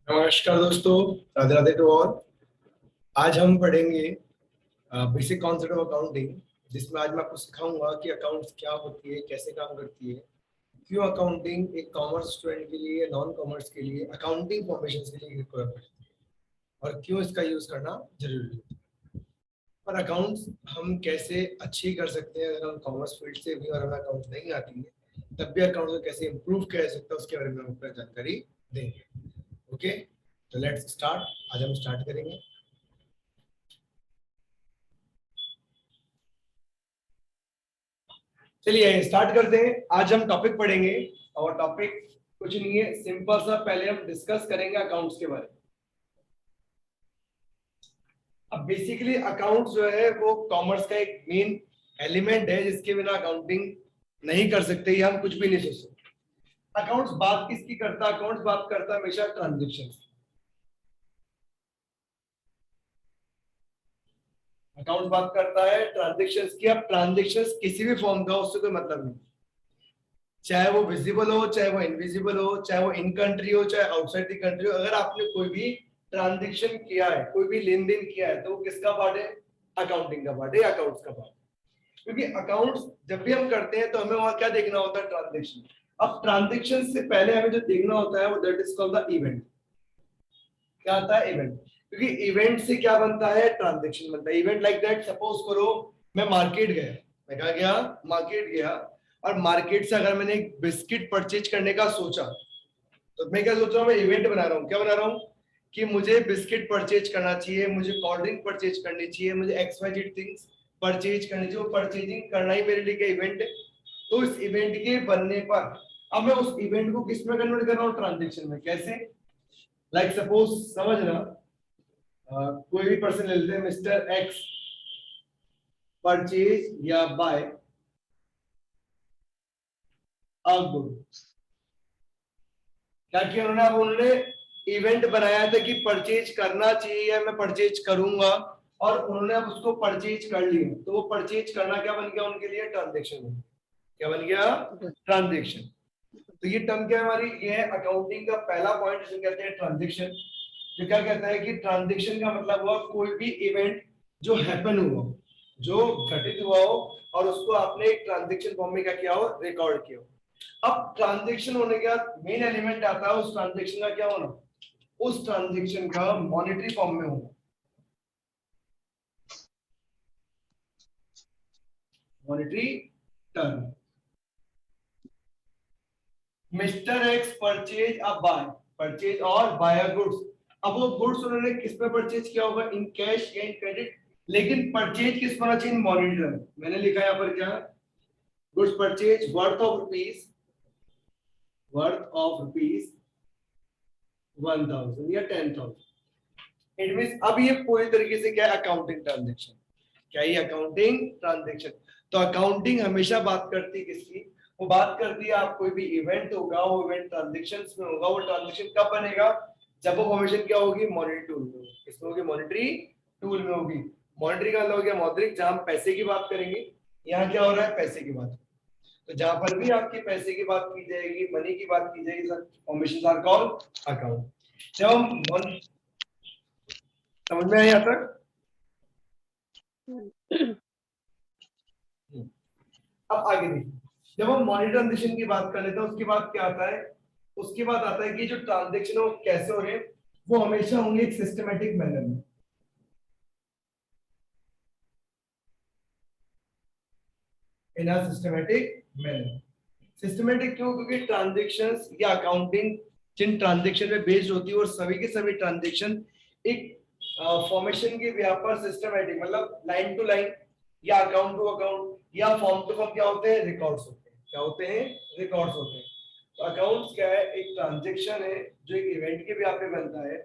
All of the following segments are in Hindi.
नमस्कार दोस्तों, राधे राधे टू ऑल। आज हम पढ़ेंगे बेसिक कॉन्सेप्ट ऑफ अकाउंटिंग, जिसमें आज मैं आपको सिखाऊंगा कि अकाउंट्स क्या होती है, कैसे काम करती है, क्यों अकाउंटिंग एक कॉमर्स स्टूडेंट के लिए, नॉन कॉमर्स के लिए, अकाउंटिंग फॉर्मेशन के लिए रिक्वायर पड़ती है और क्यों इसका यूज करना जरूरी है। और अकाउंट्स हम कैसे अच्छी कर सकते हैं अगर हम कॉमर्स फील्ड से भी और हमें अकाउंट्स नहीं आती है तब भी अकाउंट्स को कैसे इम्प्रूव किया जा सकता है उसके बारे में हम आपको जानकारी देंगे। ओके, तो लेट्स स्टार्ट। आज हम स्टार्ट करेंगे। चलिए स्टार्ट करते हैं। आज हम टॉपिक पढ़ेंगे और टॉपिक कुछ नहीं है, सिंपल सा। पहले हम डिस्कस करेंगे अकाउंट्स के बारे में। अब बेसिकली अकाउंट्स जो है वो कॉमर्स का एक मेन एलिमेंट है, जिसके बिना अकाउंटिंग नहीं कर सकते या हम कुछ भी नहीं सोच सकते। अकाउंट्स बात किसकी करता है? अकाउंट्स बात करता है हमेशा ट्रांजेक्शन। अकाउंट्स बात करता है ट्रांजेक्शन्स की। अब ट्रांजेक्शन्स किसी भी फॉर्म का, उससे कोई मतलब नहीं, चाहे वो विजिबल हो, चाहे वो इनविजिबल हो, चाहे वो इन कंट्री हो, चाहे आउटसाइड द कंट्री हो। अगर आपने कोई भी ट्रांजेक्शन किया है, कोई भी लेन देन किया है, तो वो किसका पार्ट है? अकाउंटिंग का पार्ट है, अकाउंट्स का पार्ट। क्योंकि अकाउंट्स जब भी हम करते हैं तो हमें वहां क्या देखना होता है? ट्रांजेक्शन। अब ट्रांजेक्शन से पहले हमें जो देखना होता है वो that is called the event. क्या आता है? इवेंट। क्योंकि इवेंट से क्या बनता है? ट्रांजेक्शन बनता है। इवेंट लाइक दैट, सपोज करो मैं मार्केट गया, मैं कहा गया मार्केट गया, और मार्केट से अगर मैंने एक बिस्किट परचेज करने का सोचा, तो मैं क्या सोच रहा हूँ? मैं इवेंट बना रहा हूँ। क्या बना रहा हूँ? कि मुझे बिस्किट परचेज करना चाहिए, मुझे कोल्ड ड्रिंक परचेज करनी चाहिए, मुझे X Y Z things purchase करनी चाहिए। वो परचेजिंग करना ही मेरे लिए क्या इवेंट है। तो इस इवेंट के बनने पर अब मैं उस इवेंट को किस में कन्वर्ट कर रहा हूँ? ट्रांजेक्शन में। कैसे? लाइक सपोज समझना, कोई भी पर्सन ले लेते हैं, मिस्टर एक्स परचेज या बाय अ गुड। क्या किया उन्होंने? अब उन्होंने इवेंट बनाया था कि परचेज करना चाहिए या मैं परचेज करूंगा, और उन्होंने अब उसको परचेज कर लिया। तो वो परचेज करना क्या बन गया उनके लिए? ट्रांजेक्शन बन गया। क्या बन गया? ट्रांजेक्शन। तो ये टर्म क्या है हमारी? ये है अकाउंटिंग का पहला पॉइंट, जिसे कहते हैं ट्रांजेक्शन। जो क्या कहता है कि ट्रांजेक्शन का मतलब हुआ कोई भी इवेंट जो हैपन हुआ, जो घटित हुआ हो, और उसको आपने एक ट्रांजेक्शन फॉर्म में क्या किया हो? रिकॉर्ड किया हो। अब ट्रांजेक्शन होने के बाद मेन एलिमेंट आता है उस ट्रांजेक्शन का क्या होना? उस ट्रांजेक्शन का मॉनेटरी फॉर्म में होना। Monetary term. Mister X purchase a buy, purchase और बाय अ गुड्स। अब वो गुड्स उन्होंने किस पे परचेज किया होगा? इन कैश या इन क्रेडिट। लेकिन परचेज किस पर होना चाहिए? Monetary term. मैंने लिखा है यहाँ पर क्या? Goods purchase worth of rupees, worth of rupees 1000 या 10,000। इट मींस अब ये पूरी तरीके से क्या है? Accounting transaction. क्या ये अकाउंटिंग ट्रांजेक्शन? तो अकाउंटिंग हमेशा बात करती है किसकी? वो बात करती है, आप कोई भी इवेंट होगा, वो इवेंट ट्रांजेक्शंस में होगा। वो ट्रांजेक्शन कब बनेगा? जब वो फॉर्मेशन क्या होगी? मॉनेटरी टूल में होगी। किसमें होगी? मॉनेटरी टूल में होगी। मॉनेटरी का मतलब हो गया मौद्रिक, जहां हम पैसे की बात करेंगे। यहाँ क्या हो रहा है? पैसे की बात। तो जहां पर भी आपके पैसे की बात की जाएगी, मनी की बात की जाएगी, फॉर्मेशन आर कॉल्ड अकाउंट। जब हम समझ में आया तक? अब आगे देखिए, जब हम मनी ट्रांजेक्शन की बात कर लेते हैं, उसके बाद क्या आता है? उसके बाद आता है कि जो ट्रांजेक्शन हो कैसे हो रहे हैं, वो हमेशा होंगे एक सिस्टमेटिक मैनर में। इन अ सिस्टमेटिक मैनर। सिस्टमेटिक क्यों? क्योंकि ट्रांजेक्शंस या अकाउंटिंग जिन ट्रांजेक्शन में बेस्ड होती है, और सभी के सभी ट्रांजेक्शन एक फॉर्मेशन के बिहाफ पर सिस्टमेटिक, मतलब लाइन टू लाइन या अकाउंट टू अकाउंट या फॉर्म टू फॉर्म क्या होते हैं? रिकॉर्ड्स होते हैं। क्या होते हैं? रिकॉर्ड्स होते हैं। तो अकाउंट्स क्या है? एक ट्रांजेक्शन है जो एक इवेंट के बिहाफ पे बनता है,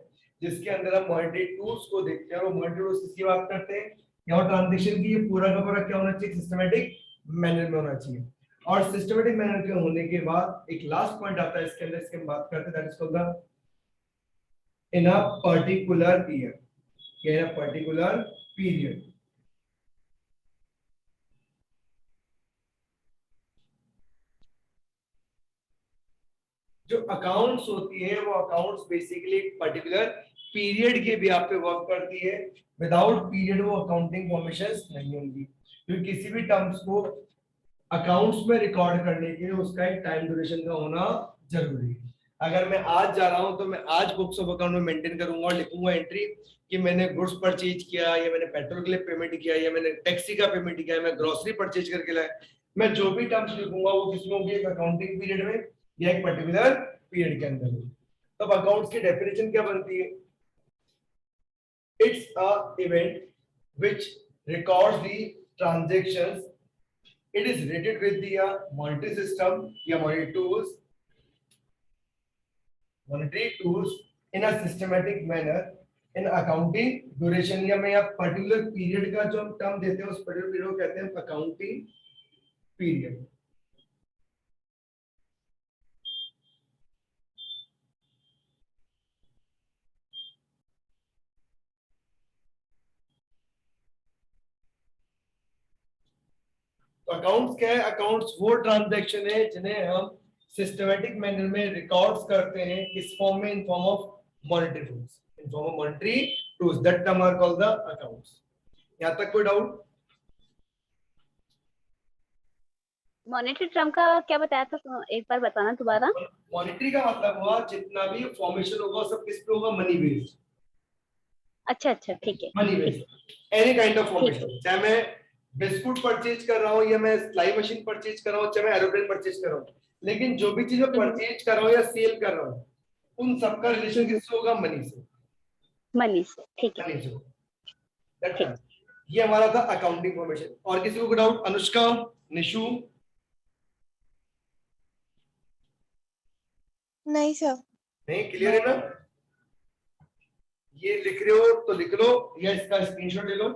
जिसके अंदर हम मॉनेटरी टूल्स को देखते हैं। और मॉनेटरी टूल्स किसकी बात करते हैं? या ट्रांजेक्शन की ये पूरा का पूरा क्या होना चाहिए? सिस्टमेटिक मैनर में होना चाहिए। और सिस्टमेटिक मैनर के होने के बाद एक लास्ट पॉइंट आता है इसके अंदर, इसके हम बात करते हैं, that is called the in a particular period. In a particular period. जो अकाउंट्स होती है वो अकाउंट्स बेसिकली एक पर्टिकुलर पीरियड के बेस पे वर्क करती है। विदाउट पीरियड वो अकाउंटिंग फॉर्मेशंस नहीं होंगी, क्योंकि किसी भी टर्म्स को अकाउंट्स में रिकॉर्ड करने के लिए उसका एक टाइम ड्यूरेशन का होना जरूरी है। अगर मैं आज जा रहा हूं तो मैं आज बुक्स ऑफ अकाउंट में मेंटेन करूंगा और लिखूंगा एंट्री कि मैंने गुड्स परचेज किया, या मैंने पेट्रोल के लिए पेमेंट किया, या मैंने टैक्सी का पेमेंट किया, मैं ग्रोसरी परचेज करके लाया। मैं जो भी टर्म्स लिखूंगा वो किसमें होंगे, एक अकाउंटिंग पीरियड में या एक पर्टिकुलर पीरियड के अंदर होगी। तब अकाउंट्स की डेफिनेशन क्या बनती है? It's a event which records the transactions, it is related with the monetary system या monetary tools in a systematic manner in accounting duration, या मैं यहाँ पर्टिकुलर पीरियड का जो हम टर्म देते हैं उस पर्टिकुलर पीरियड को कहते हैं अकाउंटिंग पीरियड। तो अकाउंट्स क्या है? अकाउंट्स वो ट्रांजैक्शन है जिन्हें हम सिस्टमैटिक मैनर में रिकॉर्ड्स करते हैं, किस फॉर्म में? In form of monetary tools, in form of monetary tools, that term are called the accounts. यहां तक कोई डाउट? मॉनेटरी टर्म का क्या बताया था, एक बार बताना दोबारा। मॉनेटरी का मतलब हुआ जितना भी फॉर्मेशन होगा सब किस पे होगा? Money based. अच्छा अच्छा, ठीक है। Money based any kind of formation, चाहे मैं बिस्कुट परचेज कर रहा हूँ, या मैं सिलाई मशीन परचेज कर रहा हूँ, चाहे मैं एरोप्लेन परचेज कर रहा हूँ, लेकिन जो भी चीज मैं परचेज कर रहा हूँ या सेल कर रहा हूँ उन सबका रिलेशन किससे होगा? मनी से। मनी से, ठीक है। मनी से। That's right. ये हमारा था अकाउंटिंग फॉर्मेशन। और किसी को डाउट? अनुष्का, निशु? नहीं सर। नहीं, क्लियर है ना? ये लिख रहे हो तो लिख लो या इसका स्क्रीनशॉट ले लो।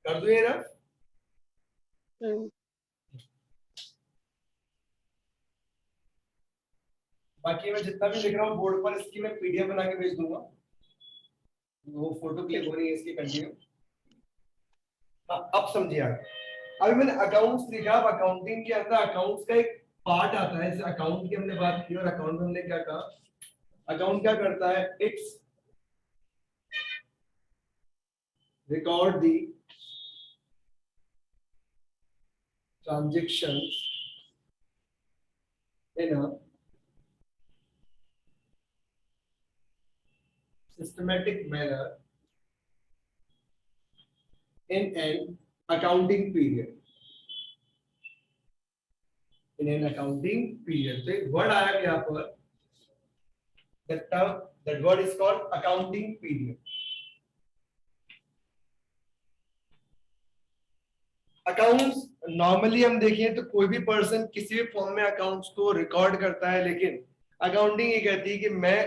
कर दो ये ना। बाकी मैं जितना भी लिख रहा हूँ बोर्ड पर इसकी मैं पीडीएफ बना के भेज दूंगा, वो फोटो क्लिक हो रही है इसकी कंटिन्यू। अब समझिए आप। अभी मैंने अकाउंट्स लिखा, अब अकाउंटिंग के अंदर अकाउंट्स का एक पार्ट आता है। जैसे अकाउंट की हमने बात की और अकाउंट में हमने क्या कहा? अकाउंट क्या करता है? It's record the transactions in a systematic manner in an accounting period. In an accounting period. तो एक वर्ड आया यहाँ पर, that word is called accounting period. Accounts normally हम देखें तो कोई भी पर्सन किसी भी फॉर्म में अकाउंट्स को रिकॉर्ड करता है, लेकिन अकाउंटिंग ये कहती है कि मैं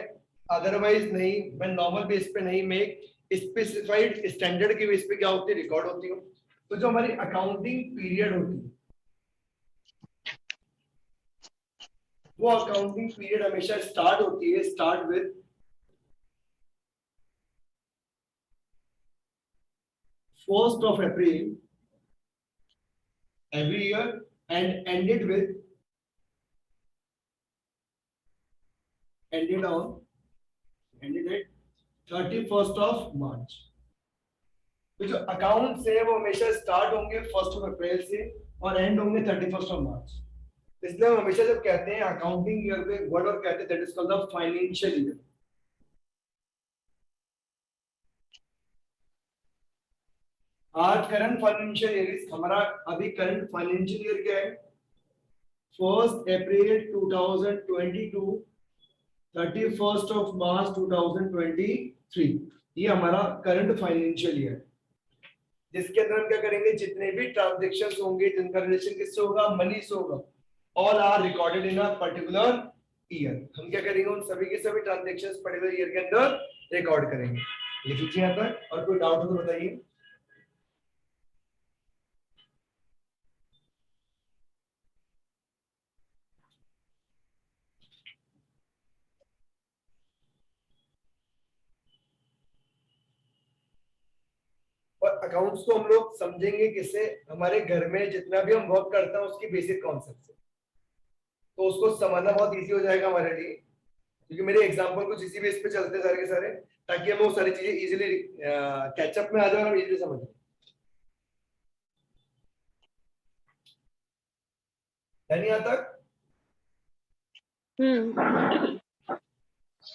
अदरवाइज नहीं, मैं नॉर्मल बेस पे नहीं, मैं स्पेसिफाइड स्टैंडर्ड के बेस पे क्या होती है? रिकॉर्ड होती हूँ। तो जो हमारी अकाउंटिंग पीरियड होती है वो अकाउंटिंग पीरियड हमेशा स्टार्ट होती है, start with first of April every year and ended at 31st of March। तो जो अकाउंट्स है वो हमेशा स्टार्ट होंगे 1st ऑफ अप्रैल से और एंड होंगे 31st ऑफ मार्च। इसलिए हम हमेशा जब कहते हैं अकाउंटिंग ईयर पे वर्ड और कहते हैं that is called the financial year. आज करंट फाइनेंशियल ईयर, हमारा अभी करंट फाइनेंशियल ईयर क्या है? 1st April 2022 31st of March 2023, ये हमारा करंट फाइनेंशियल ईयर, जिसके अंदर हम क्या करेंगे? जितने भी ट्रांजैक्शंस होंगे जिनका रिलेशन किससे होगा? मनी से होगा, all are recorded in a particular year. हम क्या करेंगे? उन सभी के सभी ट्रांजैक्शंस पर्टिकुलर ईयर के अंदर रिकॉर्ड करेंगे। ये लीजिए यहाँ तक। और कोई डाउट हो तो बताइए। अकाउंट्स को हम लोग समझेंगे किससे, हमारे घर में जितना भी हम वर्क करते हैं उसकी बेसिक कॉन्सेप्ट से, तो उसको समझना बहुत इजी हो जाएगा हमारे लिए, क्योंकि मेरे एग्जांपल कुछ इसी बेस पे चलते हैं सारे के सारे, ताकि हम वो सारी चीजें इजीली कैचअप में आ जाए और हम इजीली समझ लें। यानी यहाँ तक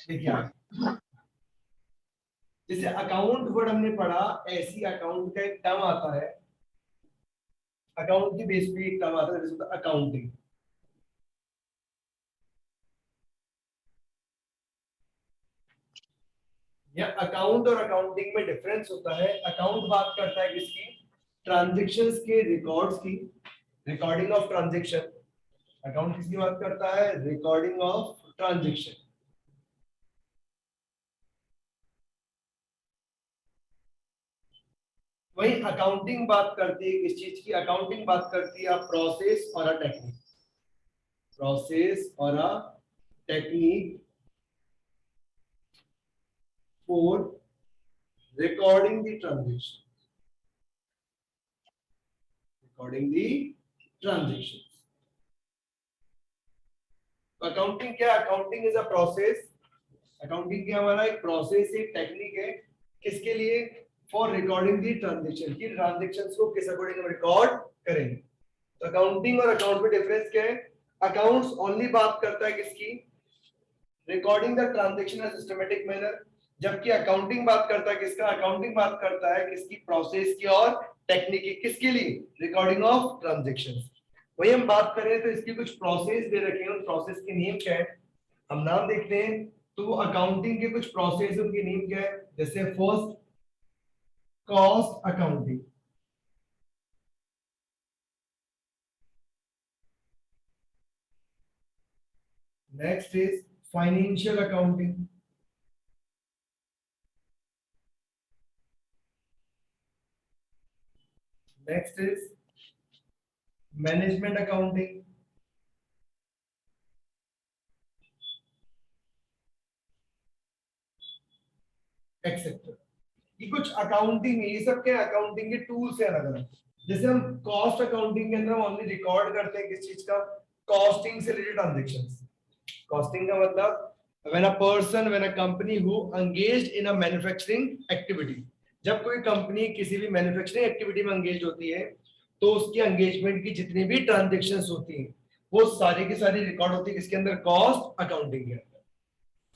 देखिए जैसे अकाउंट वर्ड हमने पढ़ा, ऐसी अकाउंट का एक टर्म आता है, अकाउंट की बेस पे एक टर्म आता है जैसे अकाउंटिंग। या अकाउंट और अकाउंटिंग में डिफरेंस होता है। अकाउंट बात करता है किसकी, ट्रांजैक्शंस के रिकॉर्ड्स की, रिकॉर्डिंग ऑफ ट्रांजैक्शन। अकाउंट किसकी बात करता है, रिकॉर्डिंग ऑफ ट्रांजैक्शन। वही अकाउंटिंग बात करती है किस चीज की, अकाउंटिंग बात करती है प्रोसेस और अ टेक्निक, प्रोसेस और a technique for recording the transaction, recording the transaction. Accounting क्या, accounting is a process, accounting क्या हमारा एक प्रोसेस, एक टेक्निक है, किसके लिए, फॉर रिकॉर्डिंग दी ट्रांजेक्शन, की ट्रांजेक्शंस को किस अकॉर्डिंग हम रिकॉर्ड करेंगे। तो अकाउंटिंग और अकाउंट में डिफरेंस क्या है, अकाउंट्स ओनली बात करता है किसकी, recording the transaction in systematic manner, जबकि अकाउंटिंग बात करता है किसका, अकाउंटिंग बात करता है किसकी, प्रोसेस की और टेक्निक की, किसके लिए, रिकॉर्डिंग ऑफ ट्रांजेक्शंस। वही हम बात करें तो इसकी कुछ प्रोसेस दे रखे हैं, उन प्रोसेस के नेम क्या है, हम नाम देखते हैं। तो अकाउंटिंग के कुछ प्रोसेस, उनके नेम क्या है, जैसे first cost accounting, next is financial accounting, next is management accounting, etcetera. ये कुछ अकाउंटिंग है, ये सब क्या अकाउंटिंग के टूल्स है अलग अलग। जैसे हम कॉस्ट अकाउंटिंग के अंदर हम ओनली रिकॉर्ड करते हैं किस चीज का, कॉस्टिंग से रिलेटेड ट्रांजैक्शंस। कॉस्टिंग का मतलब when a person, when a company who engaged in a manufacturing activity, जब कोई कंपनी किसी भी मैन्युफैक्चरिंग एक्टिविटी में एंगेज होती है तो उसकी एंगेजमेंट की जितनी भी ट्रांजैक्शंस होती हैं वो सारी की सारी रिकॉर्ड होती है किसके अंदर, कॉस्ट अकाउंटिंग के अंदर।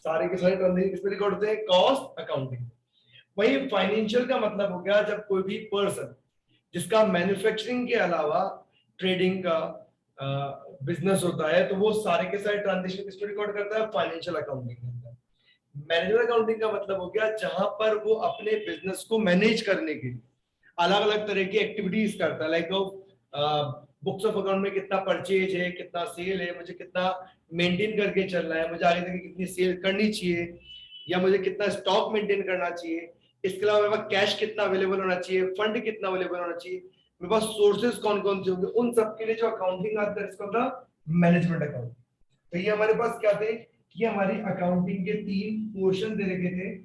सारे के सारे ट्रांजैक्शन किस पे रिकॉर्ड होते हैं, कॉस्ट अकाउंटिंग। वही फाइनेंशियल का मतलब हो गया जब कोई भी पर्सन जिसका मैन्युफैक्चरिंग के अलावा ट्रेडिंग का बिजनेस होता है तो वो सारे के सारे ट्रांजेक्शन किस पे रिकॉर्ड करता है, फाइनेंशियल अकाउंटिंग के अंदर। मैनेजमेंट अकाउंटिंग का मतलब हो गया जहां पर वो अपने बिजनेस को मैनेज करने के लिए अलग अलग तरह की एक्टिविटीज करता है, लाइक बुक्स ऑफ अकाउंट में कितना परचेज है, कितना सेल है, मुझे कितना मेंटेन करके चल रहा है, मुझे आगे तक कितनी सेल करनी चाहिए, या मुझे कितना स्टॉक मेंटेन करना चाहिए, इसके अलावा मेरे पास कैश कितना अवेलेबल होना चाहिए, फंड कितना अवेलेबल होना चाहिए, मेरे पास सोर्सेज कौन कौन से होंगे, उन सब के लिए जो अकाउंटिंग आता है इसको होता मैनेजमेंट अकाउंटिंग। तो ये हमारे पास क्या थे, ये हमारी अकाउंटिंग के 3 पोर्शन दे रखे थे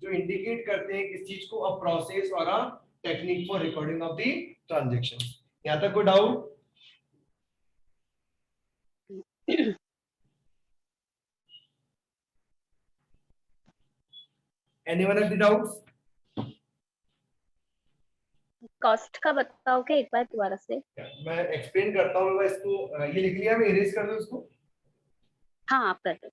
जो इंडिकेट करते हैं किस चीज को, अ प्रोसेस और a technique for recording of the transaction. यहां तक कोई doubt? Anyone have the doubts? Cost का बताओगे एक बार दोबारा से? मैं एक्सप्लेन करता हूं, मैं इसको ये लिख लिया, मैं इरेज कर दूं इसको। हाँ आप कर दो।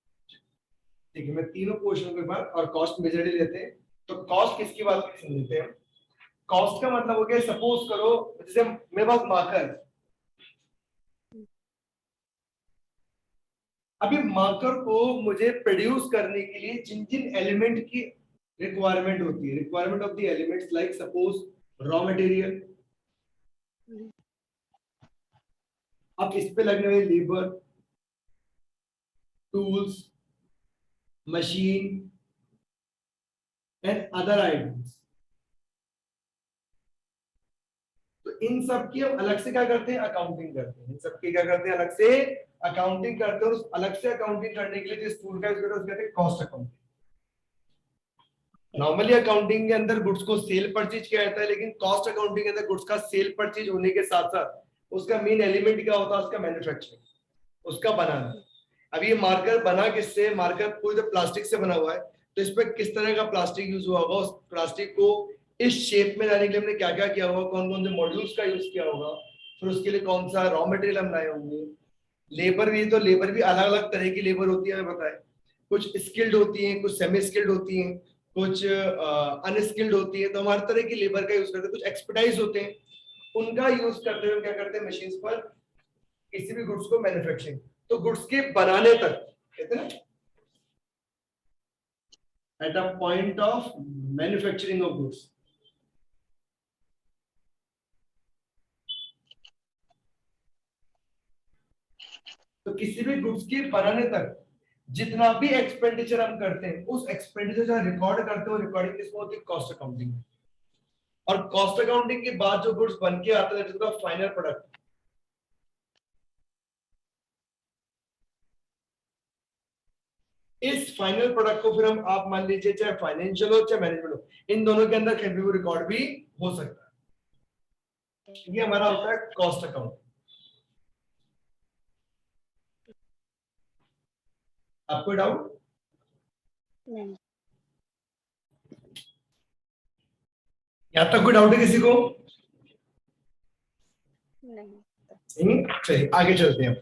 ठीक है, मैं तीनों क्वेश्चन के बाद और कॉस्ट मेजरली लेते हैं। तो कॉस्ट किसकी बात करते समझते हैं। कॉस्ट का मतलब हो गया, सपोज करो जैसे मेरे पास मार्कर, अभी मार्कर को मुझे प्रोड्यूस करने के लिए जिन जिन एलिमेंट की रिक्वायरमेंट होती है, requirement of the elements like suppose raw material, अब इस पे लगने वाली labour, tools, machine and other items, तो इन सब की हम अलग से क्या करते हैं, अकाउंटिंग करते हैं। इन सब की क्या करते हैं, अलग से अकाउंटिंग करते हैं। उस अलग से अकाउंटिंग करने के लिए जिस टूल का यूज करते हैं उसको कहते हैं कॉस्ट अकाउंटिंग। नॉर्मली अकाउंटिंग के अंदर गुड्स को सेल परचेज किया जाता है, लेकिन कॉस्ट अकाउंटिंग के अंदर गुड्स का सेल परचेज होने के साथ साथ उसका मेन एलिमेंट क्या होता है, उसका मैन्युफैक्चरिंग, उसका बनाना। अब ये मार्कर बना किससे, मार्कर पूरी तो प्लास्टिक से बना हुआ है, तो इस पे किस तरह का प्लास्टिक यूज हुआ होगा, उस प्लास्टिक को इस शेप में लाने के लिए हमने क्या क्या किया होगा, कौन कौन से मॉड्यूल्स का यूज किया होगा, फिर उसके लिए कौन सा रॉ मटेरियल हम लाए होंगे। लेबर भी, तो लेबर भी अलग अलग तरह की लेबर होती है, हमें पता है, कुछ स्किल्ड होती है, कुछ सेमी स्किल्ड होती है, कुछ अनस्किल्ड होती है, तो हम हर तरह की लेबर का यूज करते हैं। कुछ एक्सपर्टाइज होते हैं, उनका यूज करते हुए क्या करते हैं, मशीन्स पर किसी भी गुड्स को मैन्युफैक्चरिंग, तो गुड्स के बनाने तक कहते हैं at a point of manufacturing of goods. तो किसी भी गुड्स के बनाने तक जितना भी एक्सपेंडिचर हम करते हैं, उस एक्सपेंडिचर जो रिकॉर्ड करते हो, रिकॉर्डिंग किसमें होती है, कॉस्ट अकाउंटिंग। और कॉस्ट अकाउंटिंग के बाद जो गुड्स बन के आता है, जिसका फाइनल प्रोडक्ट, इस फाइनल प्रोडक्ट को फिर हम, आप मान लीजिए चाहे फाइनेंशियल हो चाहे मैनेजमेंट हो, इन दोनों के अंदर कहीं भी रिकॉर्ड भी हो सकता है। ये हमारा होता है कॉस्ट अकाउंट। आपको डाउट? नहीं। यहां तक कोई डाउट है किसी को? नहीं। चलिए आगे चलते हैं।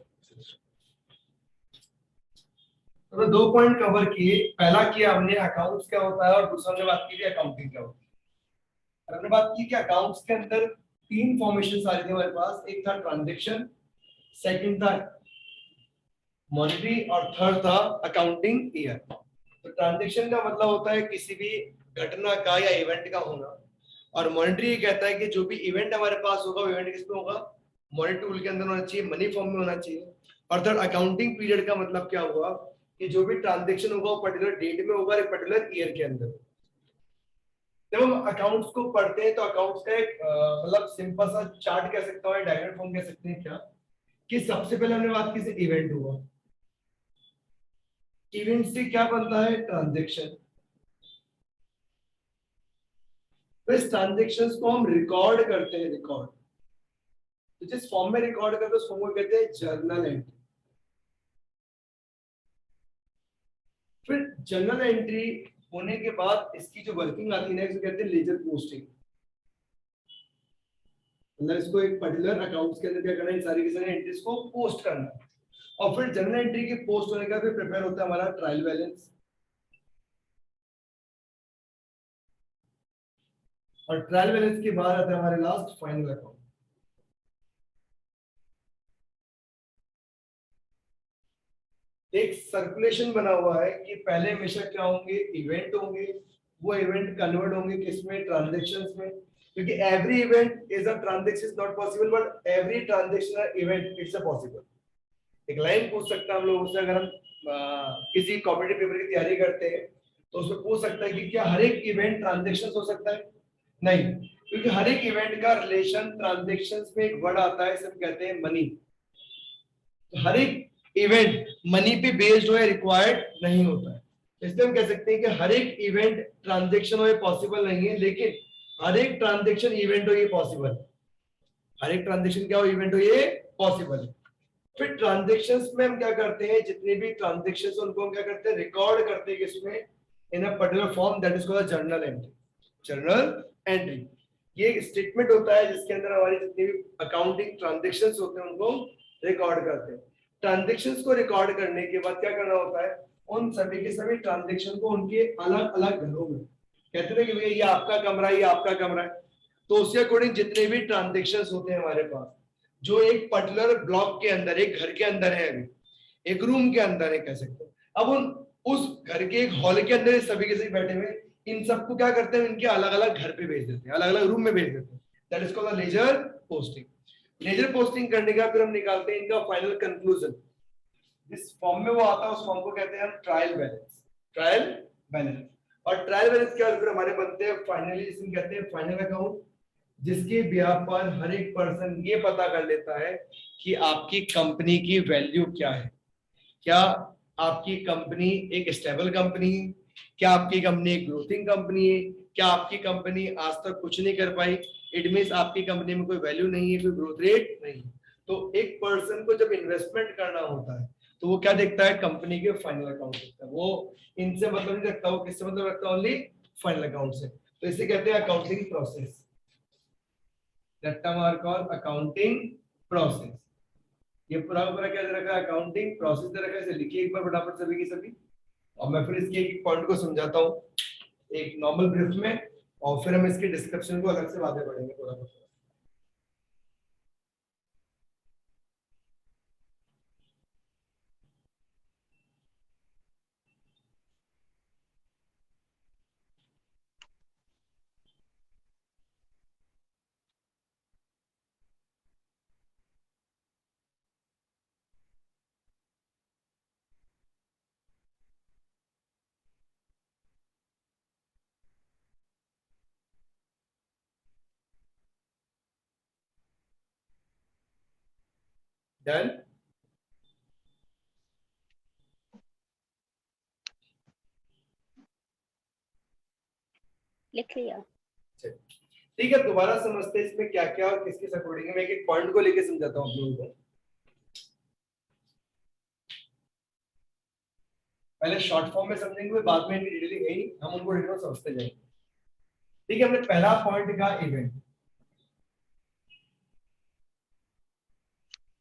तो दो पॉइंट कवर किए, पहला किया हमने अकाउंट्स क्या होता है, और दूसरा हमने बात की थी अकाउंटिंग क्या होती है। हमने बात की कि अकाउंट्स के अंदर तीन फॉर्मेशन आ रही थी हमारे पास, एक था ट्रांजैक्शन, सेकंड था मॉनेटरी, और थर्ड था अकाउंटिंग ईयर। तो ट्रांजैक्शन का मतलब होता है किसी भी घटना का या इवेंट का होना, और मॉनेटरी कहता है कि जो भी इवेंट हमारे पास होगा, वो इवेंट किसमें होगा, मॉनेटरी टूल के अंदर होना चाहिए, मनी फॉर्म में होना चाहिए। और थर्ड अकाउंटिंग पीरियड का मतलब क्या हुआ कि जो भी ट्रांजैक्शन होगा वो पर्टिकुलर डेट में होगा, एक पर्टिकुलर ईयर के अंदर। जब हम अकाउंट्स को पढ़ते हैं तो अकाउंट्स का एक मतलब सिंपल सा चार्ट कह सकता हूँ, डायग्राम फॉर्म कह सकते हैं क्या, कि सबसे पहले हमने बात की इवेंट हुआ, इवेंट से क्या बनता है, ट्रांजैक्शन। तो इस ट्रांजैक्शंस को हम रिकॉर्ड करते हैं, रिकॉर्ड, तो जिस फॉर्म में रिकॉर्ड करते हैं उस फॉर्म को कहते हैं जर्नल एंट्री। फिर जर्नल एंट्री होने के बाद इसकी जो वर्किंग आती है इसको कहते हैं लेजर पोस्टिंग। मतलब इसको एक पर्टिकुलर अकाउंट्स के अंदर क्या करना है, सारी की सारी एंट्रीज को पोस्ट करना। और फिर जर्नल एंट्री के पोस्ट होने का फिर प्रिपेयर होता है हमारा ट्रायल बैलेंस, और ट्रायल बैलेंस के बाद आता है हमारे लास्ट फाइनल अकाउंट। एक सर्कुलेशन बना हुआ है कि पहले हमेशा क्या होंगे, इवेंट होंगे, वो इवेंट कन्वर्ट होंगे किसमें, ट्रांजैक्शंस में, क्योंकि every event is a transaction is not possible, but every transaction और इवेंट इट्स अ पॉसिबल। एक लाइन पूछ सकता है हम लोगों से, अगर हम किसी कॉम्पिटिटिव पेपर की तैयारी करते हैं तो उसमें पूछ सकता है कि क्या हर एक इवेंट ट्रांजैक्शन हो सकता है, नहीं, क्योंकि हर एक इवेंट का रिलेशन ट्रांजैक्शंस में एक वर्ड आता है, इसे हम कहते हैं मनी। तो हर एक इवेंट मनी पे बेस्ड हो या रिक्वायर्ड नहीं होता है, इसलिए हम कह सकते हैं कि हर एक इवेंट ट्रांजैक्शन हो ये पॉसिबल नहीं है, लेकिन हर एक ट्रांजैक्शन इवेंट हो ये पॉसिबल है। हर एक ट्रांजैक्शन क्या हो, इवेंट हो ये पॉसिबल है। फिर ट्रांजैक्शंस में हम क्या करते हैं, जितने भी ट्रांजैक्शंस उनको हम क्या करते हैं, रिकॉर्ड करते हैं किसमें, in a particular form, that is called journal entry. Journal entry ये एक स्टेटमेंट होता है जिसके अंदर हमारी जितनी भी अकाउंटिंग ट्रांजैक्शंस होते हैं उनको रिकॉर्ड करते हैं। ट्रांजैक्शंस को रिकॉर्ड करने के बाद क्या करना होता है, उन सभी के सभी ट्रांजैक्शन को उनके अलग अलग घरों में, कहते हैं कि भैया ये आपका कमरा है, ये आपका कमरा है, तो उसके अकॉर्डिंग जितने भी ट्रांजैक्शंस होते हैं हमारे पास, जो एक पर्टिकुलर ब्लॉक के अंदर, एक घर के अंदर है, अभी एक रूम के अंदर है कह सकते हैं, अब उन उस घर के एक हॉल के अंदर सभी के सभी बैठे हुए, इन सबको क्या करते हैं, इनके अलग अलग घर पे भेज देते हैं, अलग अलग रूम में भेज देते हैं, that is called laser posting. Ledger posting करने का फिर हम निकालते हैं इनका फाइनल कंक्लूजन, जिस फॉर्म में वो आता है उस फॉर्म को कहते हैं हम ट्रायल बैलेंस। ट्रायल बैलेंस, और ट्रायल बैलेंस क्या फिर हमारे बनते हैं फाइनली, जिसमें कहते हैं फाइनल अकाउंट, जिसके बिहाफ पर हर एक पर्सन ये पता कर लेता है कि आपकी कंपनी की वैल्यू क्या है, क्या आपकी कंपनी एक स्टेबल कंपनी है, क्या आपकी कंपनी एक ग्रोथिंग कंपनी है? क्या आपकी कंपनी आज तक कुछ नहीं कर पाई? इट मीन्स आपकी कंपनी में कोई वैल्यू नहीं है, कोई ग्रोथ रेट नहीं है। तो एक पर्सन को जब इन्वेस्टमेंट करना होता है तो वो क्या देखता है? कंपनी के फाइनल अकाउंट देखता है। वो इनसे मतलब नहीं रखता, वो किससे मतलब रखता है? ओनली फाइनल अकाउंट से। तो इसे कहते हैं accounting process. That term are called accounting process. ये पूरा पूरा क्या दे रखा है? अकाउंटिंग प्रोसेस दे रखा है। इसे लिखिए एक बार फटाफट सभी की सभी, और मैं फिर इसके एक पॉइंट को समझाता हूँ एक नॉर्मल ब्रीफ में, और फिर हम इसके डिस्क्रिप्शन को अलग से बातें पढ़ेंगे थोड़ा बहुत। डन। लिख लिया। ठीक है, दोबारा समझते हैं इसमें क्या क्या और किसके अकॉर्डिंग है। मैं एक एक पॉइंट को लेके समझाता हूँ आप लोगों को। पहले शॉर्ट फॉर्म में समझेंगे, बाद में इनकी डिटेलिंग है ही, हम उनको डिटेल में समझते जाएंगे। ठीक है, हमने पहला पॉइंट का इवेंट।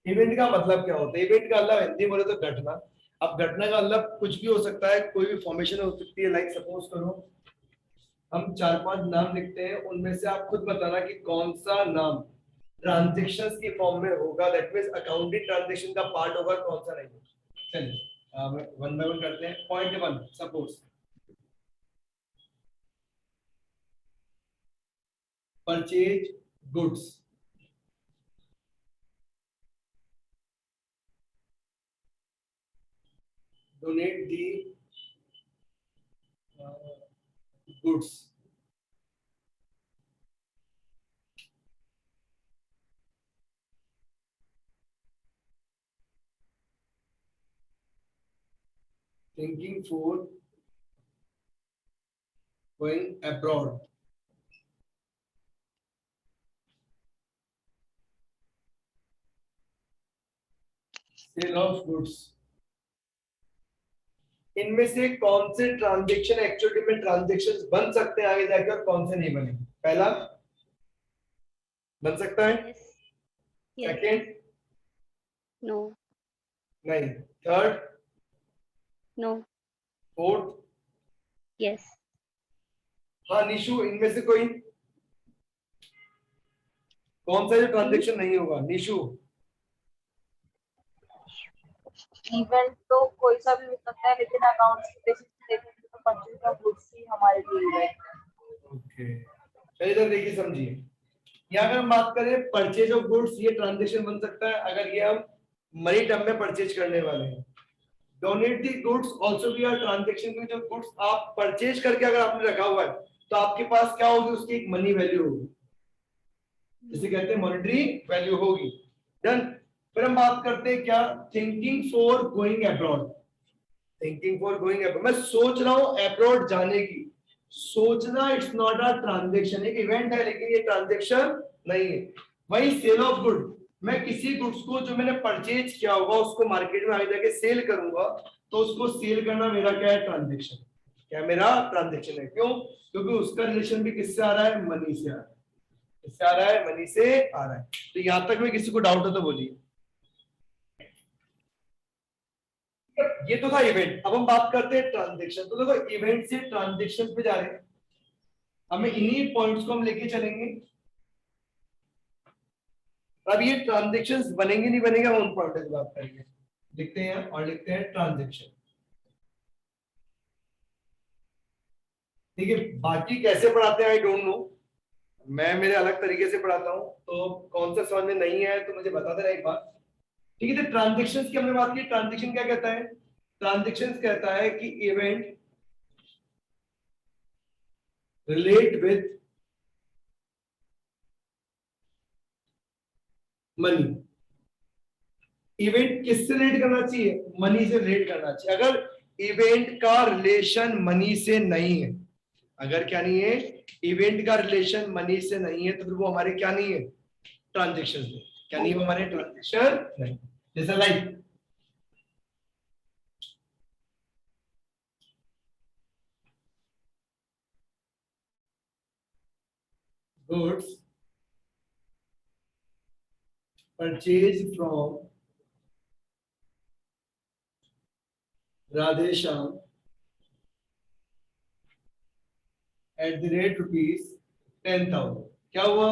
इवेंट का मतलब क्या होता है? इवेंट का मतलब हिंदी बोले तो घटना। अब घटना का मतलब कुछ भी हो सकता है, कोई भी फॉर्मेशन हो सकती है। लाइक सपोज करो हम चार पांच नाम लिखते हैं, उनमें से आप खुद बताना कि कौन सा नाम ट्रांजेक्शन्स की फॉर्म में होगा, दैट मींस अकाउंटिंग ट्रांजेक्शन का पार्ट होगा, कौन सा नहीं होगा। चलिए वन बाय वन करते हैं। Point one, suppose purchase goods, donate the goods, thinking for going abroad, sale of goods. इनमें से कौन से ट्रांजेक्शन एक्चुअली में ट्रांजेक्शंस बन सकते हैं आगे जाकर, और कौन से नहीं बनेंगे? पहला बन सकता है, यस। यस। Second no. नहीं, थर्ड, नो। फोर्थ। यस। हाँ निशु, इनमें से कोई कौन सा जो ट्रांजेक्शन नहीं होगा? निशु इवेंट तो कोई सा भी हो सकता है, लेकिन अकाउंट्स की बेसिस पे देखेंगे तो परचेज ऑफ गुड्स ही हमारे लिए इवेंट है। ओके, चलिए इधर देखिए समझिए। यहाँ अगर हम बात करें परचेज ऑफ गुड्स, ये ट्रांजेक्शन बन सकता है अगर ये हम मनी टर्म में परचेज करने वाले हैं। डोनेट दी गुड्स आल्सो भी आर ट्रांजेक्शन, में जो गुड्स आप परचेज करके अगर आपने रखा हुआ है तो आपके पास क्या होगी? उसकी एक मनी वैल्यू होगी, जिसे कहते हैं मॉनेटरी वैल्यू होगी। डन। फिर हम बात करते हैं क्या? Thinking for going abroad. Thinking for going abroad, मैं सोच रहा हूं अब्रॉड जाने की। सोचना इट्स नॉट अ ट्रांजेक्शन, एक इवेंट है लेकिन ये ट्रांजेक्शन नहीं है। वही सेल ऑफ गुड, मैं किसी गुड्स को जो मैंने परचेज किया होगा उसको मार्केट में आगे जाके सेल करूंगा, तो उसको सेल करना मेरा क्या है? ट्रांजेक्शन। क्या मेरा ट्रांजेक्शन है? क्यों? क्योंकि उसका रिलेशन भी किससे आ रहा है? मनी से आ रहा है। किससे आ रहा है? मनी से आ रहा है। तो यहां तक में किसी को डाउट हो तो बोलिए। ये तो था इवेंट। अब हम बात करते हैं ट्रांजेक्शन। तो देखो इवेंट से ट्रांजेक्शन पे जा रहे हैं, हमें इन्हीं पॉइंट्स को हम लेके चलेंगे। अब ये ट्रांजेक्शंस बनेंगे नहीं बनेंगे, हम उन पॉइंट की बात करेंगे। लिखते हैं और लिखते हैं ट्रांजेक्शन। ठीक है, बाकी कैसे पढ़ाते हैं आई डोंट नो, मैं मेरे अलग तरीके से पढ़ाता हूँ, तो कौन सा समझ में नहीं है तो मुझे बता देना एक बार। ठीक है, तो ट्रांजेक्शंस की हमने बात की। ट्रांजेक्शन क्या कहता है? ट्रांजेक्शंस कहता है कि event relate with money. Event किससे रिलेट करना चाहिए? मनी से रिलेट करना चाहिए। अगर इवेंट का रिलेशन मनी से नहीं है, अगर क्या नहीं है, इवेंट का रिलेशन मनी से नहीं है, तो फिर वो हमारे क्या नहीं है, ट्रांजेक्शन में क्या नहीं है, वो हमारे ट्रांजेक्शन नहीं। जैसे like goods purchase from Radheshyam at the rate ₹10,000। क्या हुआ,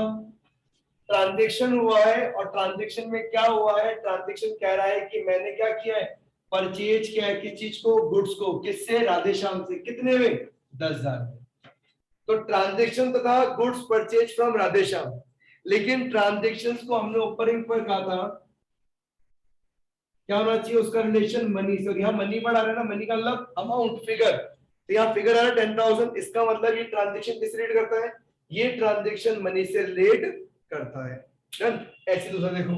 ट्रांजेक्शन हुआ है, और ट्रांजेक्शन में क्या हुआ है, ट्रांजेक्शन कह रहा है कि मैंने क्या किया है, परचेज किया है किस चीज को, गुड्स को, किससे, राधेश्याम से, कितने में, 10,000 में। तो ट्रांजेक्शन तो था गुड्स परचेज फ्रॉम राधेश्याम, लेकिन ट्रांजेक्शंस को हमने ऊपर ही ऊपर कहा था क्या होना चाहिए, उसका रिलेशन मनी से, और यहाँ मनी पढ़ा रहा है ना, मनी का मतलब अमाउंट, फिगर, तो यहाँ फिगर आ रहा है 10,000, इसका मतलब ये ट्रांजेक्शन किस रिलेट करता है, ये ट्रांजेक्शन मनी से रिलेट करता है। डन। ऐसे दूसरा देखो,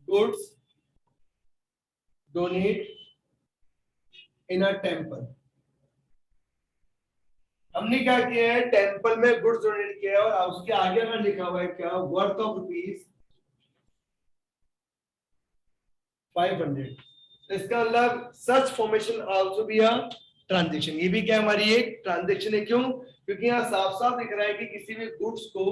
goods donate in a temple, हमने क्या किया है, टेम्पल में गुड्स डोनेट किया है, और उसके आगे अगर लिखा हुआ है क्या, वर्थ ऑफ ₹500, तो इसका मतलब such formation also be a transaction, ये भी क्या हमारी एक ट्रांजेक्शन है। क्यों, क्योंकि यहाँ साफ साफ दिख रहा है कि किसी भी गुड्स को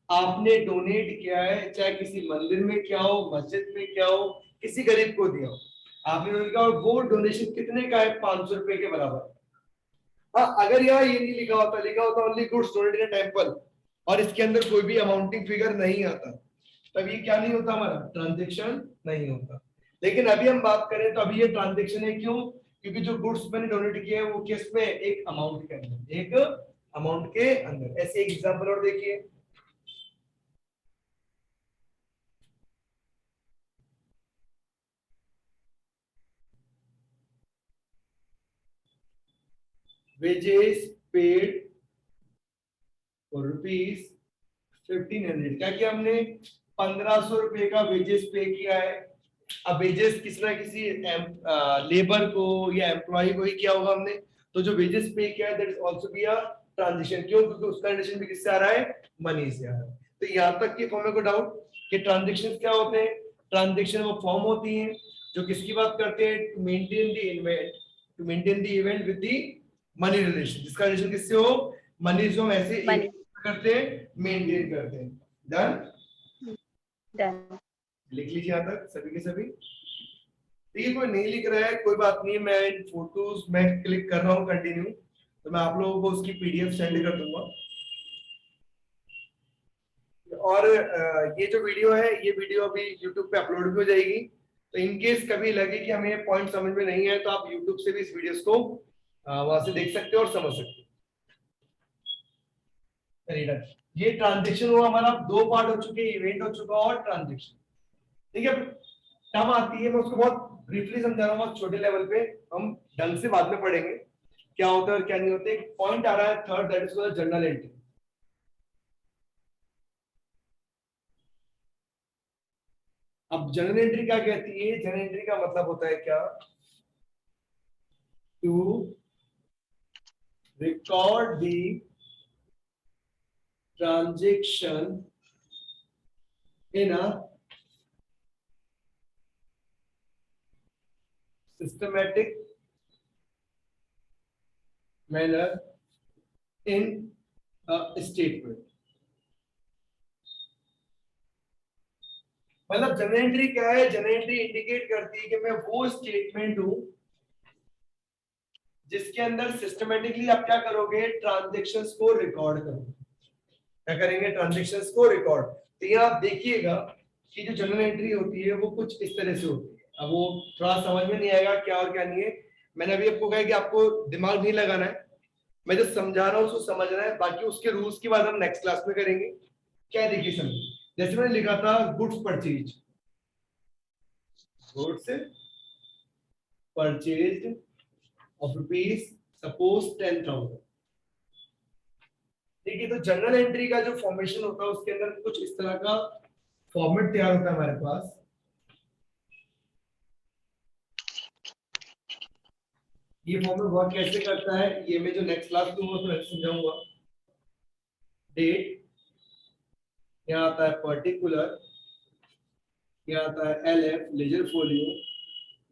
आपने डोनेट किया है, चाहे किसी मंदिर में क्या हो, मस्जिद में क्या हो, किसी गरीब को दिया हो, आपने डोनेट किया, और वो डोनेशन कितने का है, ₹500 के बराबर। हाँ, अगर यहाँ ये नहीं लिखा होता, लिखा होता ओनली गुड्स डोनेटेड इन टेंपल, और इसके अंदर कोई भी अमाउंटिंग फिगर नहीं आता, तब ये क्या नहीं होता, हमारा ट्रांजेक्शन नहीं होता। लेकिन अभी हम बात करें तो अभी ये ट्रांजेक्शन है। क्यों, क्योंकि जो गुड्स मैंने डोनेट किए हैं वो किस में, एक अमाउंट के अंदर, एक अमाउंट के अंदर। ऐसे एक एग्जांपल और देखिए, वेजेस पेड फॉर ₹1,500, क्या किया हमने, ₹1,500 का वेजेस पे किया है। अब वेजेस किसी ना किसी लेबर को या एम्प्लॉय को ही किया होगा हमने, तो जो वेजेस पे किया है that is also be a transition. क्यों, क्योंकि उसका रिलेशन भी किससे आ रहा है, मनी से आ रहा है। तो यहाँ तक के फॉर्म को डाउट कि ट्रांजेक्शन क्या होते हैं, ट्रांजेक्शन वो फॉर्म होती हैं जो किसकी बात करते हैं, to maintain the event, to maintain the event with the money relation, जिसका रिलेशन किससे हो, मनी से, हम ऐसे मनी। करते हैं, मेंटेन करते हैं। डन। डन। लिख लीजिए यहाँ तक सभी के सभी। ठीक है, कोई नहीं लिख रहा है कोई बात नहीं, मैं इन फोटोज में क्लिक कर रहा हूँ कंटिन्यू, तो मैं आप लोगों को उसकी पीडीएफ सेंड कर दूंगा। और ये जो वीडियो है, ये वीडियो अभी यूट्यूब पे अपलोड भी हो जाएगी, तो इन केस कभी लगे कि हमें पॉइंट समझ में नहीं है, तो आप यूट्यूब से भी इस वीडियोस को वहां से देख सकते हो और समझ सकते हो। ये ट्रांजेक्शन हुआ हमारा, दो पार्ट हो चुके, इवेंट हो चुका और ट्रांजेक्शन। ठीक है, कब आती है मैं उसको बहुत ब्रीफली समझा रहा हूँ, बहुत छोटे लेवल पे, हम ढंग से बाद में पढ़ेंगे क्या होता है और क्या नहीं होता। एक पॉइंट आ रहा है third, that is journal entry. अब जर्नल एंट्री क्या कहती है, जर्नल एंट्री का मतलब होता है क्या, to record the transaction in a systematic manner in a statement। मतलब जर्नल एंट्री क्या है, जर्नल एंट्री इंडिकेट करती है कि मैं वो स्टेटमेंट हूं जिसके अंदर सिस्टमेटिकली आप क्या करोगे, ट्रांजेक्शंस को रिकॉर्ड करोगे। क्या करेंगे, ट्रांजेक्शंस को रिकॉर्ड। तो ये आप देखिएगा कि जो जर्नल एंट्री होती है वो कुछ इस तरह से होती है। अब वो थोड़ा समझ में नहीं आएगा क्या और क्या नहीं है, मैंने अभी आपको कहा कि आपको दिमाग नहीं लगाना है, मैं जो समझा रहा हूँ उसको समझना है, बाकी उसके रूल्स की बात हम नेक्स्ट क्लास में करेंगे। क्या है देखिए समझिए, जैसे मैंने लिखा था goods purchase, goods purchased of rupees suppose 10,000। ठीक है, तो जर्नल एंट्री का जो फॉर्मेशन होता है उसके अंदर कुछ इस तरह का फॉर्मेट तैयार होता है हमारे पास। ये फॉर्म में वर्क कैसे करता है ये मैं जो नेक्स्ट क्लास दूंगा उसमें समझाऊंगा। डेट, यहाँ आता है पर्टिकुलर, यहाँ आता है LF लेजर फोलियो,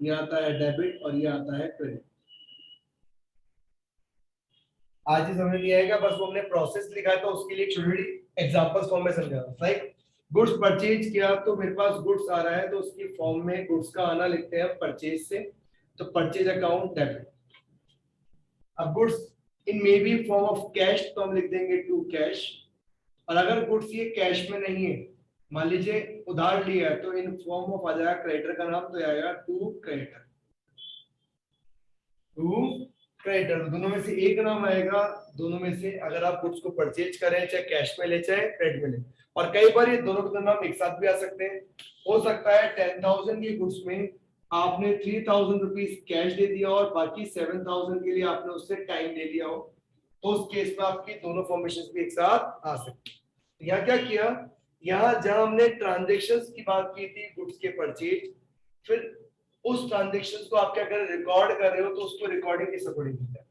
यहाँ आता है डेबिट और ये आता है क्रेडिट। आज ही समझ नहीं आएगा, बस वो हमने प्रोसेस लिखा है तो उसके लिए छोटी एग्जांपल्स फॉर्म में समझा। लाइक गुड्स परचेज किया तो मेरे पास गुड्स आ रहा है तो उसकी फॉर्म में गुड्स का आना लिखते हैं परचेज से, तो परचेज अकाउंट डेबिट। अब goods in may be form of cash तो हम लिख देंगे टू कैश, और अगर गुड्स ये कैश में नहीं है, मान लीजिए उधार लिया है, तो इन फॉर्म ऑफ आ जाएगा क्रेडिटर का नाम, तो आएगा टू क्रेडिटर। टू क्रेडिटर, दोनों में से एक नाम आएगा, दोनों में से अगर आप गुड्स को परचेज करें चाहे कैश में ले चाहे क्रेडिट में ले, और कई बार ये दोनों के नाम एक साथ भी आ सकते हैं। हो सकता है 10,000 के गुड्स में आपने 3,000 रुपीज कैश दे दिया और बाकी 7,000 के लिए आपने उससे टाइम ले लिया हो, तो उस केस में आपकी दोनों फॉर्मेशन भी एक साथ आ सकती है। तो यहाँ क्या किया, यहाँ जहां हमने ट्रांजेक्शन्स की बात की थी गुड्स के परचेज, फिर उस ट्रांजेक्शन को आप क्या कर रहे, रिकॉर्ड कर रहे हो, तो उसको रिकॉर्डिंग किस अकॉर्डिंग किया,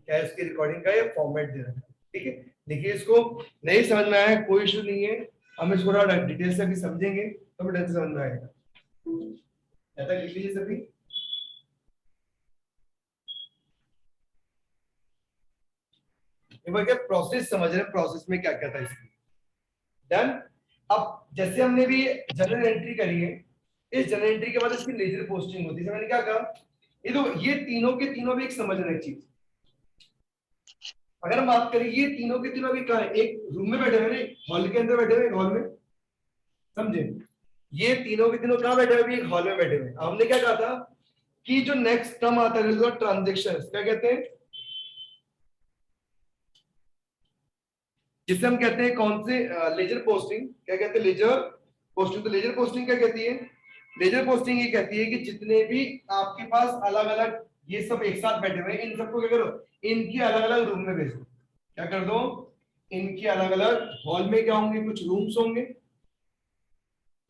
क्या है उसकी रिकॉर्डिंग का ये फॉर्मेट दे रखा है। ठीक है, देखिए इसको नहीं समझ में आया कोई इशू नहीं है, हम इसको थोड़ा डिटेल से भी समझेंगे तो ढंग से समझ में आएगा। ऐसा लिख लीजिए सभी। एक बार क्या प्रोसेस समझ रहे हैं, प्रोसेस में क्या क्या था इसकी। डन। अब जैसे हमने भी जनरल एंट्री करी है, इस जनरल एंट्री के बाद इसकी लेजर पोस्टिंग होती है। मैंने क्या कहा, ये तीनों के तीनों भी एक समझने की चीज। अगर हम बात करें ये तीनों के तीनों भी कहा है, एक रूम में बैठे हुए, हॉल के अंदर बैठे हुए, हॉल में, समझे, ये तीनों के तीनों कहां बैठे हुए, एक हॉल में बैठे हुए। हमने क्या कहा था कि जो नेक्स्ट टर्म आता है ट्रांजेक्शन, क्या कहते हैं, जिसे हम कहते हैं कौन से, लेजर पोस्टिंग। क्या कहते हैं, लेजर पोस्टिंग। तो लेजर पोस्टिंग क्या कहती है, लेजर पोस्टिंग ये कहती है कि जितने भी आपके पास अलग अलग ये सब एक साथ बैठे हुए हैं, इन सबको क्या करो, इनकी अलग अलग रूम में भेज दो। क्या कर दो, इनकी अलग अलग, हॉल में क्या होंगे, कुछ रूम्स होंगे,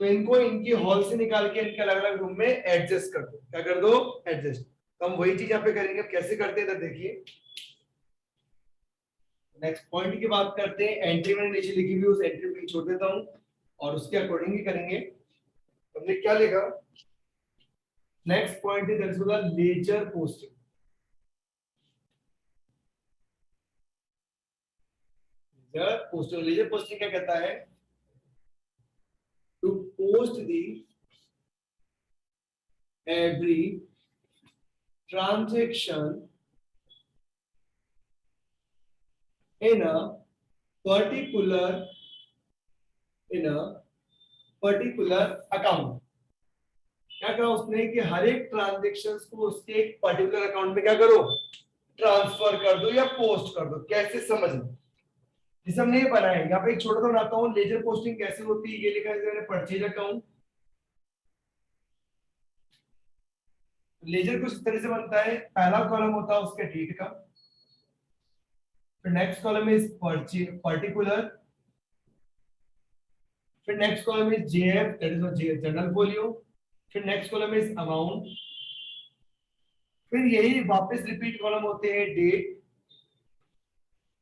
तो इनको इनकी हॉल से निकाल के इनके अलग अलग रूम में एडजस्ट कर दो। क्या कर दो, एडजस्ट। तो हम वही चीज यहाँ पे करेंगे। कैसे करते हैं, देखिए नेक्स्ट पॉइंट की बात करते हैं। एंट्री मैंने नीचे लिखी हुई, उस एंट्री को छोड़ देता हूं और उसके अकॉर्डिंग ही करेंगे। हमने क्या लिखा, next point is ledger posting. Ledger posting क्या कहता है, to post the every transaction in a particular account. क्या कहा उसने कि हर एक ट्रांजेक्शन को उसके एक पर्टिकुलर अकाउंट में क्या करो, ट्रांसफर कर दो या पोस्ट कर दो। कैसे समझना, जिसे हमने ये बनाया है, यहाँ पे एक छोटा सा बनाता हूँ। लेजर पोस्टिंग कैसे होती है, ये लिखा है मैंने, परचेज अकाउंट। लेजर कुछ इस तरह से बनता है, पहला कॉलम होता है उसके डेट का, फिर नेक्स्ट कॉलम इज पर्टिकुलर, फिर next column is JF, that is general folio, फिर नेक्स्ट कॉलम इज अमाउंट, फिर यही वापस रिपीट कॉलम होते हैं, date,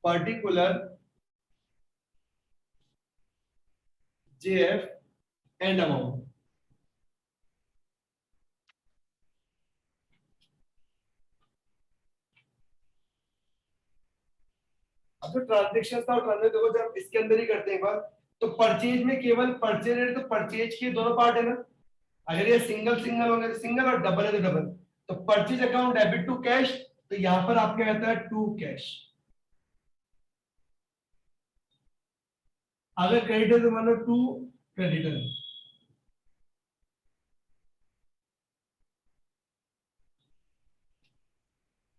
particular, JF and amount. अब जो ट्रांजेक्शन था, ट्रांजेक्शन देखो जब इसके अंदर ही करते हैं एक बार, तो परचेज में केवल परचेज है, तो परचेज के दोनों पार्ट है ना। अगर ये सिंगल सिंगल होंगे तो सिंगल, और डबल है तो डबल। तो purchase account debit to cash, तो यहां पर आपके कहता है टू कैश। अगर क्रेडिट है तो मानो टू क्रेडिटर।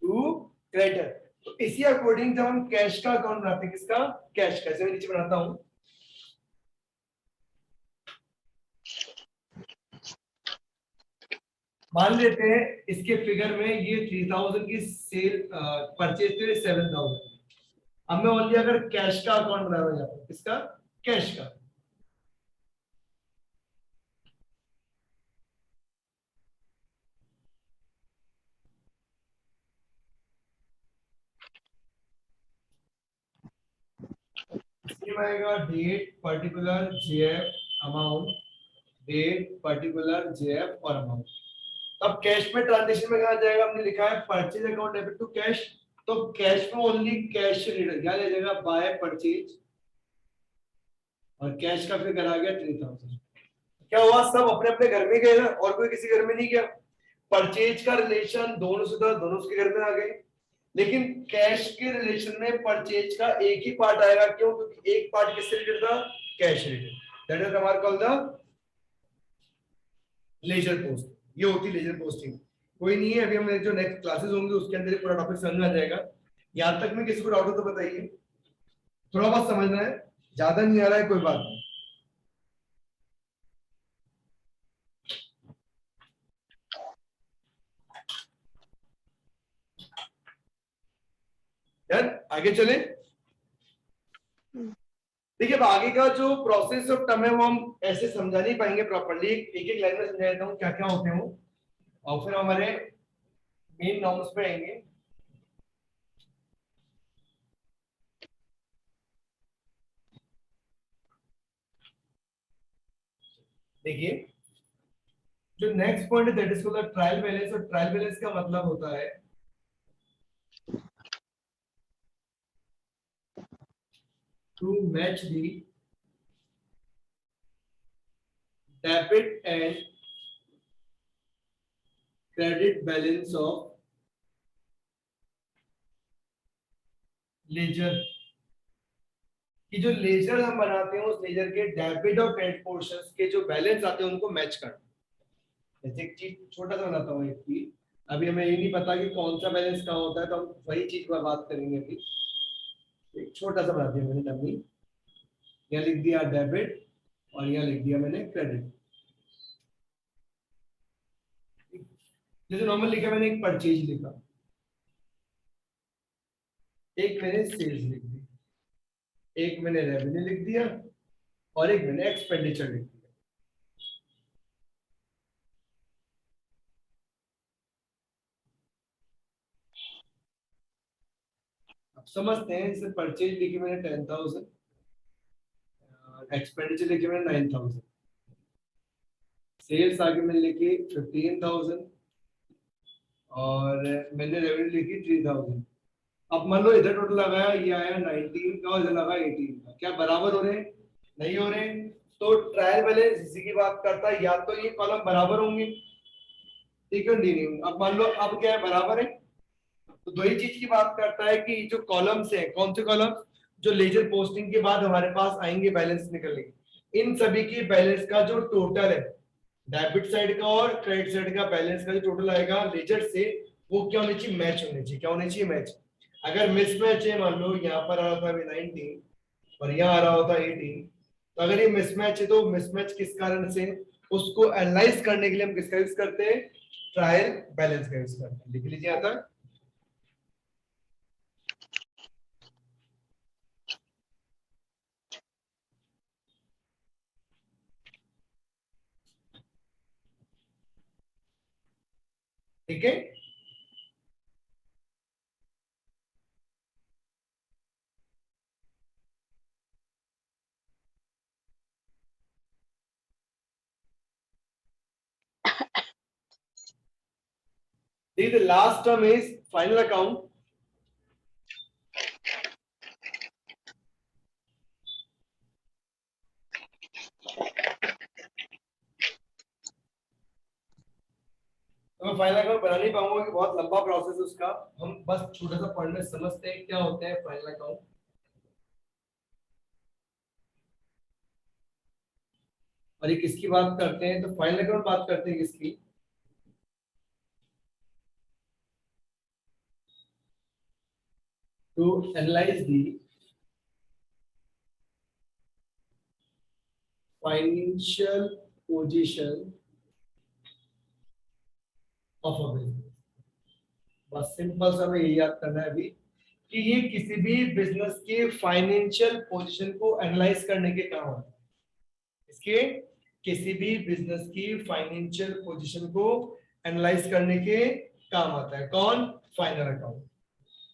To creditor. तो इसी अकॉर्डिंग जब हम कैश का अकाउंट बनाते हैं, किसका, कैश का, जैसे मैं नीचे बनाता हूं, मान लेते हैं इसके फिगर में ये 3,000 की सेल परचेज थे 7,000। अब मैं ओनली अगर कैश का अकाउंट बना रहा हूं, किसका, कैश का। पॉइंट में आएगा date particular JF amount, date particular JF और अमाउंट। अब कैश में ट्रांजेक्शन में कहा जाएगा, हमने लिखा है purchase account debit to cash, तो कैश में ओनली कैश रीडर क्या ले जाएगा बाय परचेज, और कैश का फिगर आ गया 3000। क्या हुआ, सब अपने अपने घर में गए ना, और कोई किसी घर में नहीं गया। परचेज का रिलेशन दोनों से था, दोनों के घर में आ गए, लेकिन कैश के रिलेशन में परचेज का एक ही पार्ट आएगा। क्यों? क्योंकि एक पार्ट किससे रिलेटेड था, कैश रिलेटेड। दैट इज हमारा कॉल्ड द लेजर पोस्ट। ये होती लेजर पोस्टिंग। कोई नहीं है, अभी हम जो नेक्स्ट क्लासेस होंगे उसके अंदर पूरा टॉपिक समझ में आ जाएगा। यहां तक में किसी को डाउट हो तो बताइए, थोड़ा बहुत समझना है, ज्यादा नहीं आ रहा है कोई बात नहीं। यार आगे चले। देखिए अब आगे का जो प्रोसेस ऑफ टर्म है वो हम ऐसे समझा नहीं पाएंगे प्रॉपर्ली, एक एक लाइन में समझा देता हूँ क्या क्या होते हैं वो, और फिर हमारे मेन नॉर्म्स पे आएंगे। देखिए जो नेक्स्ट पॉइंट है that is called trial balance, और ट्रायल बैलेंस का मतलब होता है to match the debit and credit balance of ledger, कि जो लेजर हम बनाते हैं उस लेजर के डेबिट और क्रेडिट पोर्शंस के जो बैलेंस आते हैं उनको मैच करना। जैसे एक चीज छोटा सा बनाता हूँ, एक चीज अभी हमें ये नहीं पता कि कौन सा बैलेंस कहाँ होता है, तो हम वही चीज पर बात करेंगे। अभी एक छोटा सा बना दिया मैंने डमी, यहाँ लिख दिया डेबिट और यहाँ लिख दिया मैंने क्रेडिट। जैसे नॉर्मल लिखा मैंने एक परचेज लिखा, एक मैंने सेल्स लिख दी, एक मैंने रेवेन्यू लिख दिया और एक मैंने एक्सपेंडिचर लिख दिया। अब समझते हैं, जैसे परचेज लिखी मैंने 10,000, एक्सपेंडिचर लिखी मैंने 9,000, सेल्स आगे मैंने लिखी 15,000 और मैंने रेवेन्यू लिखी 3,000। अब मान लो इधर टोटल लगाया, ये आया 19 का और इधर लगा 18 का, क्या बराबर हो रहे हैं? नहीं हो रहे हैं। तो ट्रायल बैलेंस इसी की बात करता है, या तो ये कॉलम बराबर होंगे, ठीक है नहीं। अब मान लो अब क्या है, बराबर है, तो दो ही चीज की बात करता है कि जो कॉलम्स है, कौन से कॉलम जो लेजर पोस्टिंग के बाद हमारे पास आएंगे बैलेंस निकलने, इन सभी की बैलेंस का जो टोटल है, डेबिट साइड का और क्रेडिट साइड का बैलेंस का जो टोटल आएगा लेजर से, वो क्या होनी चाहिए, मैच होनी चाहिए। क्या होनी चाहिए, मैच। अगर मिसमैच है, मान लो यहाँ पर आ रहा था 19 और यहाँ आ रहा होता 18, तो अगर ये मिसमैच है तो मिसमैच किस कारण से, उसको एनालाइज करने के लिए हम किसका यूज करते हैं, ट्रायल बैलेंस का यूज करते हैं। लिख लीजिए यहाँ तक। ठीक है, the last term is final account. तो मैं फाइनल अकाउंट बना नहीं पाऊंगा कि बहुत लंबा प्रोसेस है उसका, हम बस छोटा सा पॉइंट में समझते हैं क्या होता है फाइनल अकाउंट। और ये किसकी बात करते हैं, तो फाइनल अकाउंट बात करते हैं किसकी, to analyse the financial position of a business. बस सिंपल सा हमें ये याद करना है अभी कि ये किसी भी बिजनेस के फाइनेंशियल पोजीशन को एनालाइज करने के काम है। इसके किसी भी बिजनेस की फाइनेंशियल पोजीशन को एनालाइज करने के काम आता है कौन, फाइनल अकाउंट।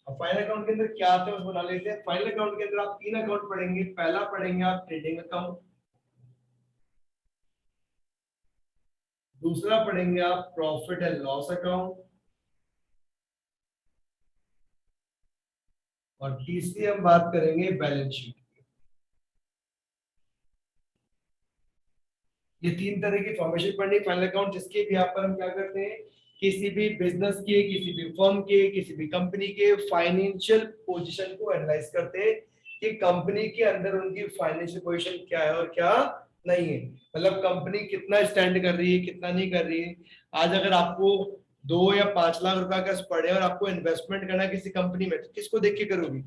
अब फाइनल अकाउंट के अंदर क्या आता है उसको बना लेते हैं। फाइनल अकाउंट के अंदर आप 3 अकाउंट पढ़ेंगे। पहला पढ़ेंगे आप ट्रेडिंग अकाउंट, दूसरा पढ़ेंगे आप प्रॉफिट एंड लॉस अकाउंट, और तीसरी हम बात करेंगे बैलेंस शीट। ये 3 तरह की फॉर्मेशन पढ़नी फाइनल अकाउंट, जिसके भी यहाँ पर हम क्या करते हैं, किसी भी बिजनेस के, किसी भी फर्म के, किसी भी कंपनी के फाइनेंशियल पोजीशन को एनालाइज करते हैं कि कंपनी के अंदर उनकी फाइनेंशियल पोजीशन क्या है और क्या नहीं है। मतलब कंपनी कितना स्टैंड कर रही है, कितना नहीं कर रही है। आज अगर आपको 2 या 5 लाख रुपए का पड़े और आपको इन्वेस्टमेंट करना है किसी कंपनी में, तो किसको देख के करोगी?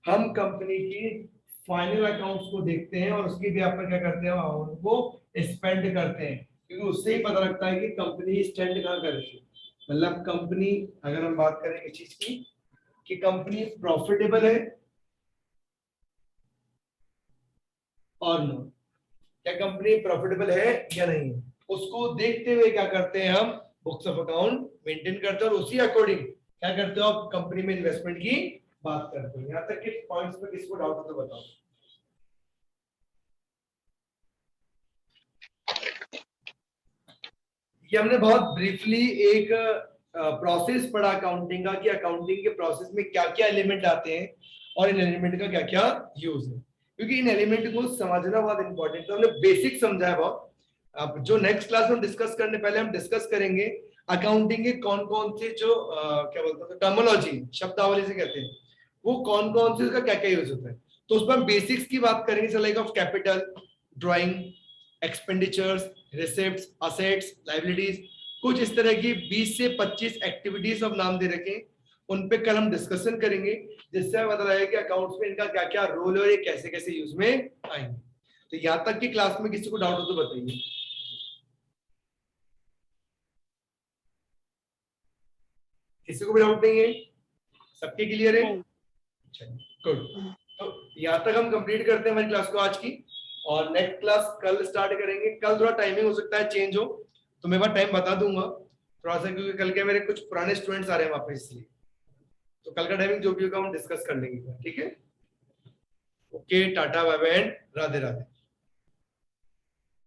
हम कंपनी की फाइनल अकाउंट्स को देखते हैं और उसके भी पर क्या करते हैं, उनको स्पेंड करते हैं, क्योंकि उससे ही पता लगता है कि कंपनी स्टैंड कहाँ कर रही है। मतलब कंपनी, अगर हम बात करें इस चीज की कि कंपनी प्रॉफिटेबल है और नो, क्या कंपनी प्रॉफिटेबल है या नहीं है, उसको देखते हुए क्या करते हैं, हम बुक्स ऑफ अकाउंट मेंटेन करते हैं और उसी अकॉर्डिंग क्या करते हो आप कंपनी में इन्वेस्टमेंट की बात करते हो। यहाँ तक के पॉइंट्स में किसको डाउट हो तो बताओ। ये हमने बहुत ब्रीफली एक प्रोसेस पढ़ा अकाउंटिंग का कि अकाउंटिंग के प्रोसेस में क्या क्या एलिमेंट आते हैं और इन एलिमेंट का क्या क्या यूज है, क्योंकि इन एलिमेंट को समझना बहुत इंपॉर्टेंट है। हमने बेसिक समझा है बहुत। अब जो नेक्स्ट क्लास में डिस्कस करने पहले हम डिस्कस करेंगे अकाउंटिंग के कौन कौन से जो क्या बोलते हैं टर्मिनोलॉजी, शब्दावली से कहते हैं, वो कौन कौन से, उसका क्या क्या यूज होता है। तो उस पर हम बेसिक्स की बात करेंगे, like of capital, drawing, expenditures, receipts, assets, liabilities, कुछ इस तरह की 20 से 25 एक्टिविटीज अब नाम दे रखे हैं, उन पे कल हम डिस्कशन करेंगे, जिससे हमें पता लगेगा कि अकाउंट्स में इनका क्या क्या रोल है और ये कैसे कैसे यूज में आएंगे। तो यहाँ तक की क्लास में किसी को डाउट हो तो बताइए। किसी को भी डाउट नहीं है? सबके क्लियर है? गुड। तो यहाँ तक हम कंप्लीट करते हैं हमारी क्लास को आज की, और नेक्स्ट क्लास कल स्टार्ट करेंगे। कल थोड़ा टाइमिंग हो सकता है चेंज हो, तो मैं बार टाइम बता दूंगा थोड़ा सा, क्योंकि कल के मेरे कुछ पुराने स्टूडेंट्स आ रहे हैं वापस, इसलिए तो कल का टाइमिंग जो भी होगा हम डिस्कस कर लेंगे। ठीक है, ओके, टाटा bye bye and Radhe Radhe.